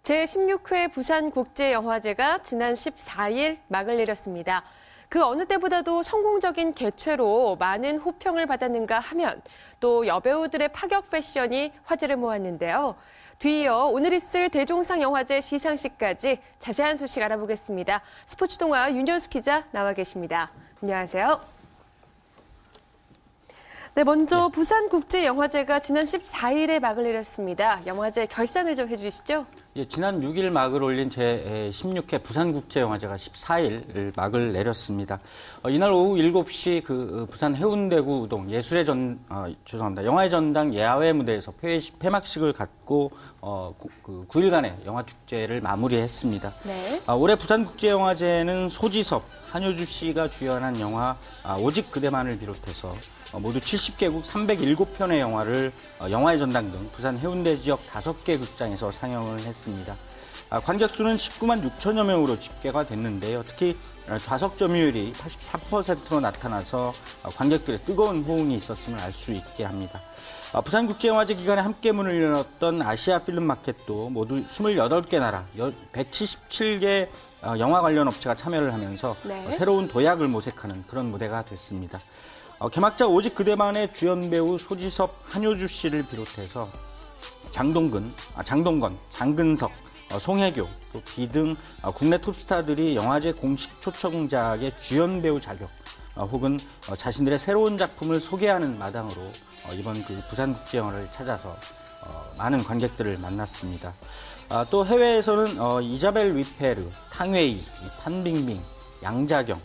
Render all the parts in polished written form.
제16회 부산국제영화제가 지난 14일 막을 내렸습니다. 그 어느 때보다도 성공적인 개최로 많은 호평을 받았는가 하면 또 여배우들의 파격 패션이 화제를 모았는데요. 뒤이어 오늘 있을 대종상 영화제 시상식까지 자세한 소식 알아보겠습니다. 스포츠동화 윤정수 기자 나와 계십니다. 안녕하세요. 네, 먼저 부산국제영화제가 지난 14일에 막을 내렸습니다. 영화제 결산을 좀 해주시죠. 예, 지난 6일 막을 올린 제16회 부산국제영화제가 14일 막을 내렸습니다. 이날 오후 7시 부산 해운대구 우동 영화의 전당 야외 무대에서 폐막식을 갖고 9일간의 영화축제를 마무리했습니다. 네. 올해 부산국제영화제는 소지섭, 한효주 씨가 주연한 영화 오직 그대만을 비롯해서 모두 70개국 307편의 영화를 영화의 전당 등 부산 해운대 지역 5개 극장에서 상영을 했습니다. 관객 수는 19만 6천여 명으로 집계가 됐는데요. 특히 좌석 점유율이 84%로 나타나서 관객들의 뜨거운 호응이 있었음을 알 수 있게 합니다. 부산국제영화제 기간에 함께 문을 열었던 아시아 필름마켓도 모두 28개 나라 177개 영화 관련 업체가 참여를 하면서 새로운 도약을 모색하는 그런 무대가 됐습니다. 개막자 오직 그대만의 주연 배우 소지섭, 한효주 씨를 비롯해서 장동건, 장근석, 송혜교, 또 비 등 국내 톱스타들이 영화제 공식 초청작의 주연 배우 자격 혹은 자신들의 새로운 작품을 소개하는 마당으로 이번 부산국제영화를 찾아서 많은 관객들을 만났습니다. 또 해외에서는 이자벨 위페르, 탕웨이, 판빙빙, 양자경,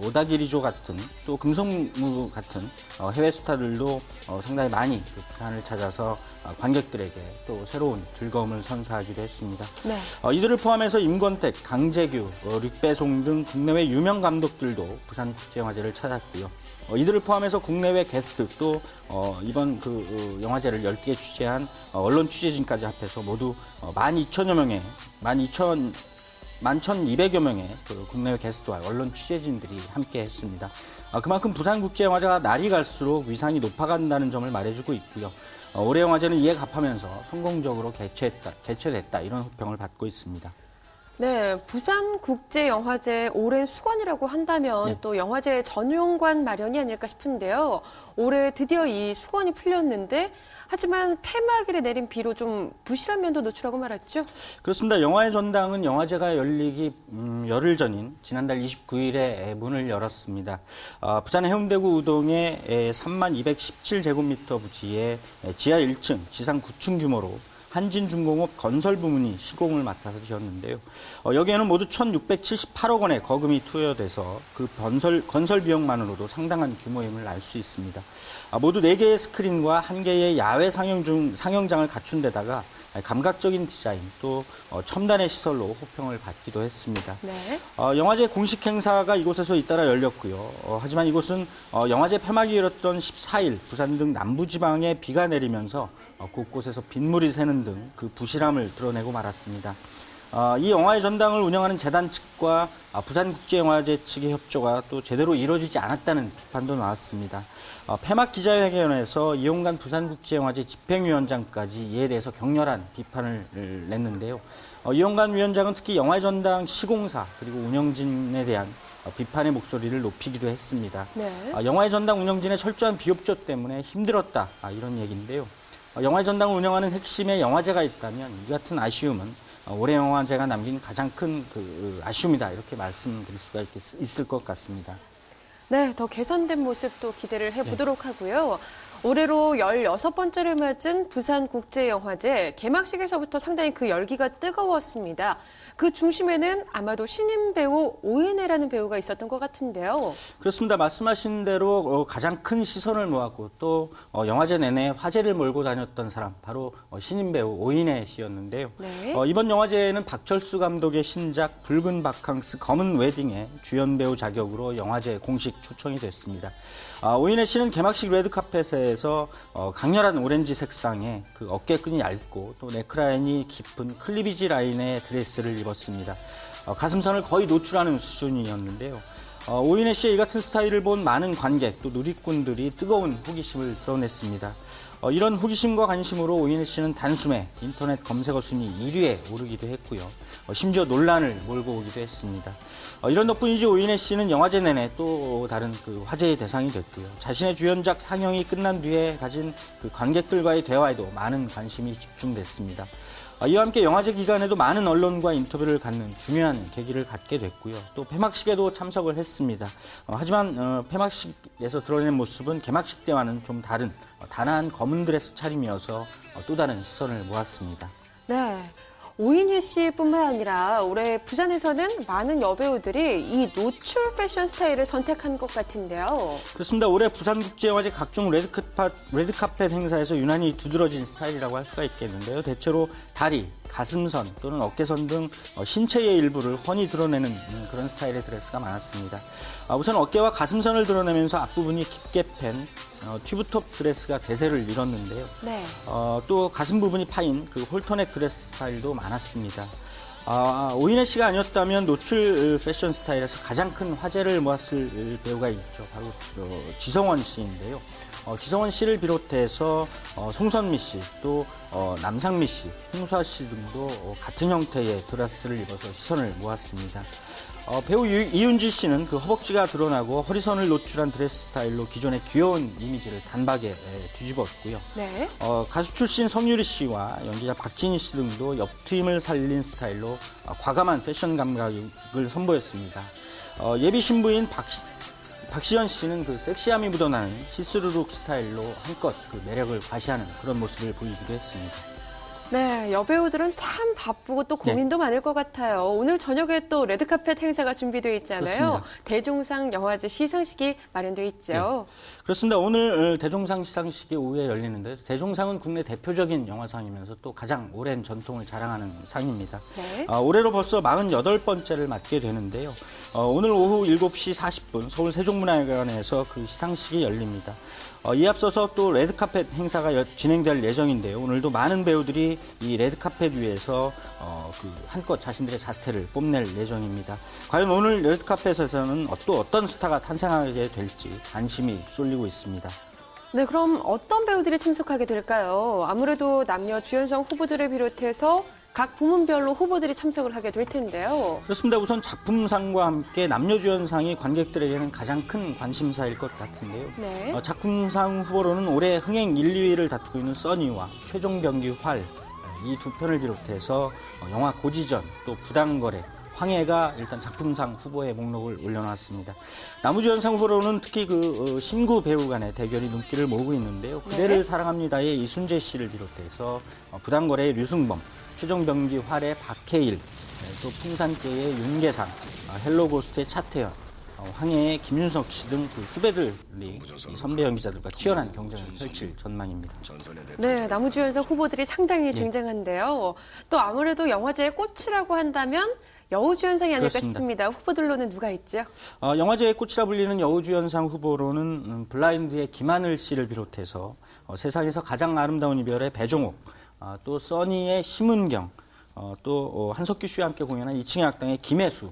오다기리조 같은 또 금성무 같은 해외 스타들도 상당히 많이 부산을 찾아서 관객들에게 또 새로운 즐거움을 선사하기도 했습니다. 네. 이들을 포함해서 임권택, 강재규, 릭배송 등 국내외 유명 감독들도 부산국제영화제를 찾았고요. 이들을 포함해서 국내외 게스트 또 이번 영화제를 열띠게 취재한 언론 취재진까지 합해서 모두 12,000여 명의 11,200여 명의 국내외 게스트와 언론 취재진들이 함께 했습니다. 그만큼 부산국제영화제가 날이 갈수록 위상이 높아간다는 점을 말해주고 있고요. 올해 영화제는 이에 합하면서 성공적으로 개최됐다 이런 호평을 받고 있습니다. 네, 부산국제영화제 오랜 수건이라고 한다면 또 영화제 전용관 마련이 아닐까 싶은데요. 올해 드디어 이 수건이 풀렸는데 하지만 폐막일에 내린 비로 좀 부실한 면도 노출하고 말았죠? 그렇습니다. 영화의 전당은 영화제가 열리기 열흘 전인 지난달 29일에 문을 열었습니다. 부산 해운대구 우동의 3217제곱미터 부지에 지하 1층, 지상 9층 규모로 한진중공업 건설 부문이 시공을 맡아서 지었는데요. 여기에는 모두 1,678억 원의 거금이 투여돼서 건설 비용만으로도 상당한 규모임을 알 수 있습니다. 모두 4개의 스크린과 1개의 야외 상영장을 갖춘 데다가 감각적인 디자인 또 첨단의 시설로 호평을 받기도 했습니다. 네. 영화제 공식 행사가 이곳에서 잇따라 열렸고요. 하지만 이곳은 영화제 폐막이 열었던 14일 부산 등 남부지방에 비가 내리면서 곳곳에서 빗물이 새는 등 그 부실함을 드러내고 말았습니다. 이 영화의 전당을 운영하는 재단 측과 부산국제영화제 측의 협조가 또 제대로 이루어지지 않았다는 비판도 나왔습니다. 폐막 기자회견에서 이용관 부산국제영화제 집행위원장까지 이에 대해서 격렬한 비판을 냈는데요. 이용관 위원장은 특히 영화의 전당 시공사 그리고 운영진에 대한 비판의 목소리를 높이기도 했습니다. 네. 영화의 전당 운영진의 철저한 비협조 때문에 힘들었다 이런 얘기인데요. 영화의 전당을 운영하는 핵심의 영화제가 있다면 이 같은 아쉬움은 올해 영화제가 남긴 가장 큰 아쉬움이다 이렇게 말씀드릴 수가 있을 것 같습니다. 네, 더 개선된 모습도 기대를 해보도록 하고요. 올해로 16번째를 맞은 부산국제영화제 개막식에서부터 상당히 그 열기가 뜨거웠습니다. 그 중심에는 아마도 신인 배우 오은혜라는 배우가 있었던 것 같은데요. 그렇습니다. 말씀하신 대로 가장 큰 시선을 모았고 또 영화제 내내 화제를 몰고 다녔던 사람 바로 신인 배우 오은혜 씨였는데요. 네. 이번 영화제에는 박철수 감독의 신작 붉은 바캉스 검은 웨딩의 주연 배우 자격으로 영화제 공식 초청이 됐습니다. 오은혜 씨는 개막식 레드카펫에서 강렬한 오렌지 색상의 어깨끈이 얇고 또 넥라인이 깊은 클리비지 라인의 드레스를 입었습니다. 가슴선을 거의 노출하는 수준이었는데요. 오은혜 씨의 이 같은 스타일을 본 많은 관객 또 누리꾼들이 뜨거운 호기심을 드러냈습니다. 이런 호기심과 관심으로 오인혜 씨는 단숨에 인터넷 검색어 순위 1위에 오르기도 했고요. 심지어 논란을 몰고 오기도 했습니다. 이런 덕분인지 오인혜 씨는 영화제 내내 또 다른 그 화제의 대상이 됐고요. 자신의 주연작 상영이 끝난 뒤에 가진 그 관객들과의 대화에도 많은 관심이 집중됐습니다. 이와 함께 영화제 기간에도 많은 언론과 인터뷰를 갖는 중요한 계기를 갖게 됐고요. 또 폐막식에도 참석을 했습니다. 하지만 폐막식에서 드러낸 모습은 개막식 때와는 좀 다른 단아한 검은 드레스 차림이어서 또 다른 시선을 모았습니다. 네. 오인혜 씨뿐만 아니라 올해 부산에서는 많은 여배우들이 이 노출 패션 스타일을 선택한 것 같은데요. 그렇습니다. 올해 부산국제영화제 각종 레드카펫 행사에서 유난히 두드러진 스타일이라고 할 수가 있겠는데요. 대체로 다리, 가슴선 또는 어깨선 등 신체의 일부를 훤히 드러내는 그런 스타일의 드레스가 많았습니다. 우선 어깨와 가슴선을 드러내면서 앞부분이 깊게 팬 튜브톱 드레스가 대세를 이뤘는데요. 네. 또 가슴 부분이 파인 그 홀터넥 드레스 스타일도 많았습니다. 오인혜 씨가 아니었다면 노출 패션 스타일에서 가장 큰 화제를 모았을 배우가 있죠. 바로 지성원 씨인데요. 지성원 씨를 비롯해서 송선미 씨, 또 남상미 씨, 홍수아 씨 등도 같은 형태의 드레스를 입어서 시선을 모았습니다. 배우 이윤지 씨는 그 허벅지가 드러나고 허리선을 노출한 드레스 스타일로 기존의 귀여운 이미지를 단박에 뒤집었고요. 네. 가수 출신 성유리 씨와 연기자 박진희 씨 등도 옆트임을 살린 스타일로 과감한 패션 감각을 선보였습니다. 예비 신부인 박시연 씨는 그 섹시함이 묻어나는 시스루룩 스타일로 한껏 그 매력을 과시하는 그런 모습을 보이기도 했습니다. 네, 여배우들은 참 바쁘고 또 고민도 많을 것 같아요. 오늘 저녁에 또 레드카펫 행사가 준비되어 있잖아요. 그렇습니다. 대종상 영화제 시상식이 마련되어 있죠. 네. 그렇습니다. 오늘 대종상 시상식이 오후에 열리는데 대종상은 국내 대표적인 영화상이면서 또 가장 오랜 전통을 자랑하는 상입니다. 네. 올해로 벌써 48번째를 맞게 되는데요. 오늘 오후 7시 40분 서울 세종문화회관에서 그 시상식이 열립니다. 이에 앞서서 또 레드카펫 행사가 진행될 예정인데요. 오늘도 많은 배우들이 이 레드카펫 위에서 한껏 자신들의 자태를 뽐낼 예정입니다. 과연 오늘 레드카펫에서는 또 어떤 스타가 탄생하게 될지 관심이 쏠리고 있습니다. 네, 그럼 어떤 배우들이 참석하게 될까요? 아무래도 남녀 주연상 후보들을 비롯해서 각 부문별로 후보들이 참석을 하게 될 텐데요. 그렇습니다. 우선 작품상과 함께 남녀주연상이 관객들에게는 가장 큰 관심사일 것 같은데요. 네. 작품상 후보로는 올해 흥행 1, 2위를 다투고 있는 써니와 최종병기 활, 이 두 편을 비롯해서 영화 고지전, 또 부당거래, 황해가 일단 작품상 후보의 목록을 올려놨습니다. 남우주연상 후보로는 특히 그 신구 배우 간의 대결이 눈길을 모으고 있는데요. 그대를 네. 사랑합니다의 이순재 씨를 비롯해서 부당거래의 류승범, 최종병기 활의 박해일, 또 풍산계의 윤계상, 헬로고스트의 차태현, 황해의 김윤석 씨 등 그 후배들이 선배 연기자들과 치열한 경쟁을 펼칠 전망입니다. 네, 남우주연상 후보들이 상당히 쟁쟁한데요. 또 아무래도 영화제의 꽃이라고 한다면 여우주연상이 아닐까 그렇습니다. 싶습니다. 후보들로는 누가 있죠? 영화제의 꽃이라 불리는 여우주연상 후보로는 블라인드의 김하늘 씨를 비롯해서 세상에서 가장 아름다운 이별의 배종옥, 또 써니의 심은경, 또 한석규 씨와 함께 공연한 2층의 악당의 김혜수,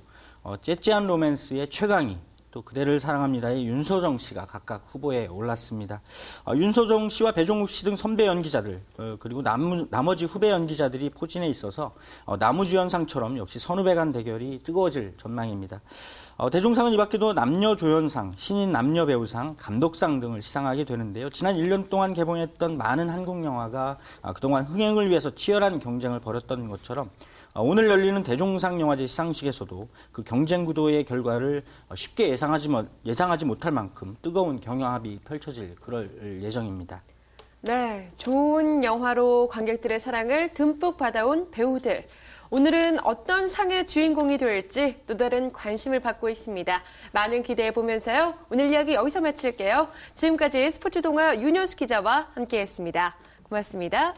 째째한 로맨스의 최강희, 또 그대를 사랑합니다의 윤소정 씨가 각각 후보에 올랐습니다. 윤소정 씨와 배종욱 씨 등 선배 연기자들, 그리고 나머지 후배 연기자들이 포진해 있어서 남우주연상처럼 역시 선후배 간 대결이 뜨거워질 전망입니다. 대종상은 이 밖에도 남녀조연상, 신인 남녀배우상, 감독상 등을 시상하게 되는데요. 지난 1년 동안 개봉했던 많은 한국 영화가 그동안 흥행을 위해서 치열한 경쟁을 벌였던 것처럼 오늘 열리는 대종상 영화제 시상식에서도 그 경쟁 구도의 결과를 쉽게 예상하지 못할 만큼 뜨거운 경합이 펼쳐질 그럴 예정입니다. 네, 좋은 영화로 관객들의 사랑을 듬뿍 받아온 배우들. 오늘은 어떤 상의 주인공이 될지 또 다른 관심을 받고 있습니다. 많은 기대해 보면서요. 오늘 이야기 여기서 마칠게요. 지금까지 스포츠 동화 윤효수 기자와 함께했습니다. 고맙습니다.